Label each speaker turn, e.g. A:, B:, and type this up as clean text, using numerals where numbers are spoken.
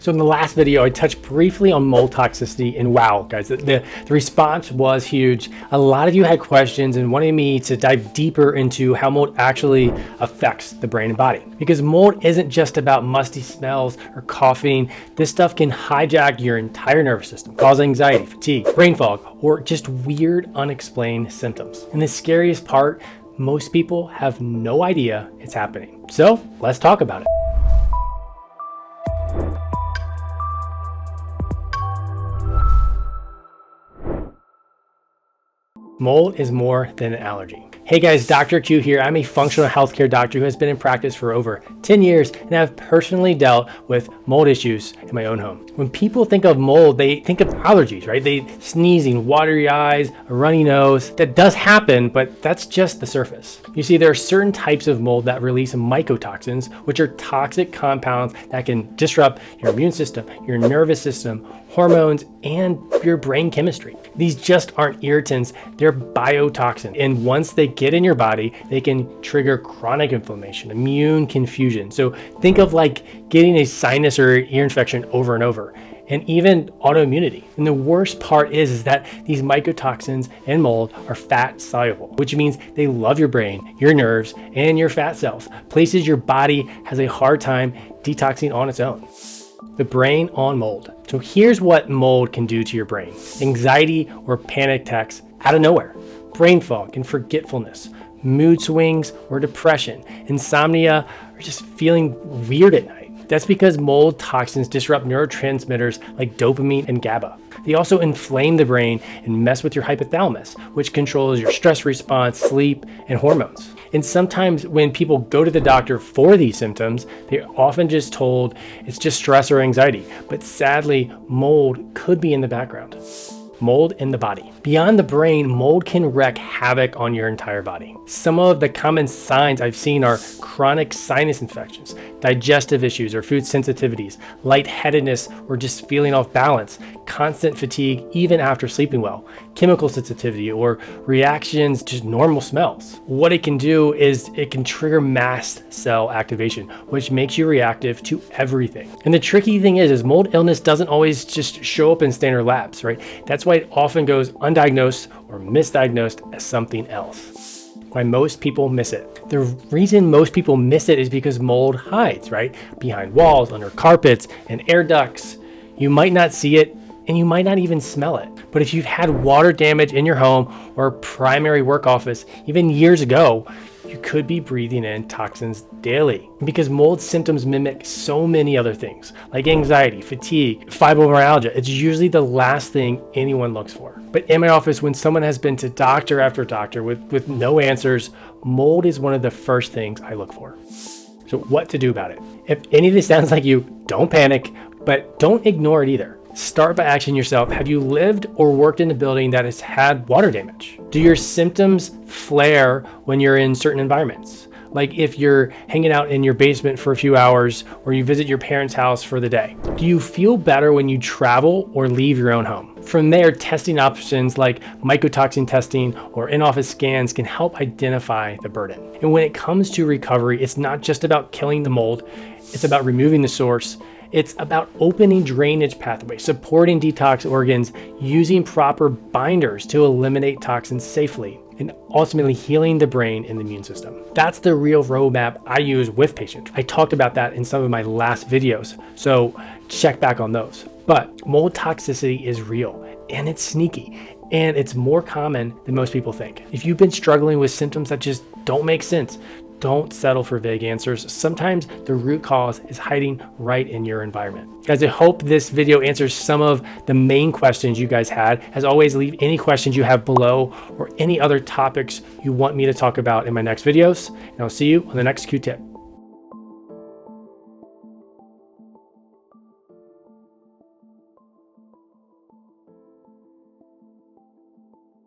A: So in the last video, I touched briefly on mold toxicity, and wow, guys, the response was huge. A lot of you had questions and wanted me to dive deeper into how mold actually affects the brain and body. Because mold isn't just about musty smells or coughing. This stuff can hijack your entire nervous system, cause anxiety, fatigue, brain fog, or just weird, unexplained symptoms. And the scariest part, most people have no idea it's happening. So let's talk about it. Mold is more than an allergy. Hey guys, Dr. Q here. I'm a functional healthcare doctor who has been in practice for over 10 years and I've personally dealt with mold issues in my own home. When people think of mold, they think of allergies, right? They sneezing, watery eyes, a runny nose. That does happen, but that's just the surface. You see, there are certain types of mold that release mycotoxins, which are toxic compounds that can disrupt your immune system, your nervous system, hormones, and your brain chemistry. These just aren't irritants, they're biotoxins. And once they get in your body, they can trigger chronic inflammation, immune confusion. So think of like getting a sinus or ear infection over and over, and even autoimmunity. And the worst part is that these mycotoxins and mold are fat soluble, which means they love your brain, your nerves, and your fat cells, places your body has a hard time detoxing on its own. The brain on mold. So here's what mold can do to your brain. Anxiety or panic attacks out of nowhere, brain fog and forgetfulness, mood swings or depression, insomnia, or just feeling weird at night. That's because mold toxins disrupt neurotransmitters like dopamine and GABA. They also inflame the brain and mess with your hypothalamus, which controls your stress response, sleep, and hormones. And sometimes when people go to the doctor for these symptoms, they're often just told it's just stress or anxiety. But sadly, mold could be in the background. Mold in the body. Beyond the brain, mold can wreak havoc on your entire body. Some of the common signs I've seen are chronic sinus infections, digestive issues or food sensitivities, lightheadedness or just feeling off balance, constant fatigue even after sleeping well, chemical sensitivity or reactions to normal smells. What it can do is it can trigger mast cell activation, which makes you reactive to everything. And the tricky thing is mold illness doesn't always just show up in standard labs, right? That's why it often goes undiagnosed or misdiagnosed as something else. Why most people miss it. The reason most people miss it is because mold hides, right? Behind walls, under carpets, and air ducts. You might not see it, and you might not even smell it. But if you've had water damage in your home or primary work office, even years ago, you could be breathing in toxins daily. Because mold symptoms mimic so many other things, like anxiety, fatigue, fibromyalgia. It's usually the last thing anyone looks for. But in my office, when someone has been to doctor after doctor with no answers, mold is one of the first things I look for. So what to do about it? If any of this sounds like you, don't panic, but don't ignore it either. Start by asking yourself, have you lived or worked in a building that has had water damage? Do your symptoms flare when you're in certain environments? Like if you're hanging out in your basement for a few hours or you visit your parents' house for the day. Do you feel better when you travel or leave your own home? From there, testing options like mycotoxin testing or in-office scans can help identify the burden. And when it comes to recovery, it's not just about killing the mold, it's about removing the source. It's about opening drainage pathways, supporting detox organs, using proper binders to eliminate toxins safely, and ultimately healing the brain and the immune system. That's the real roadmap I use with patients. I talked about that in some of my last videos, so check back on those. But mold toxicity is real and it's sneaky, and it's more common than most people think. If you've been struggling with symptoms that just don't make sense, don't settle for vague answers. Sometimes the root cause is hiding right in your environment. Guys, I hope this video answers some of the main questions you guys had. As always, leave any questions you have below or any other topics you want me to talk about in my next videos. And I'll see you on the next Q-tip.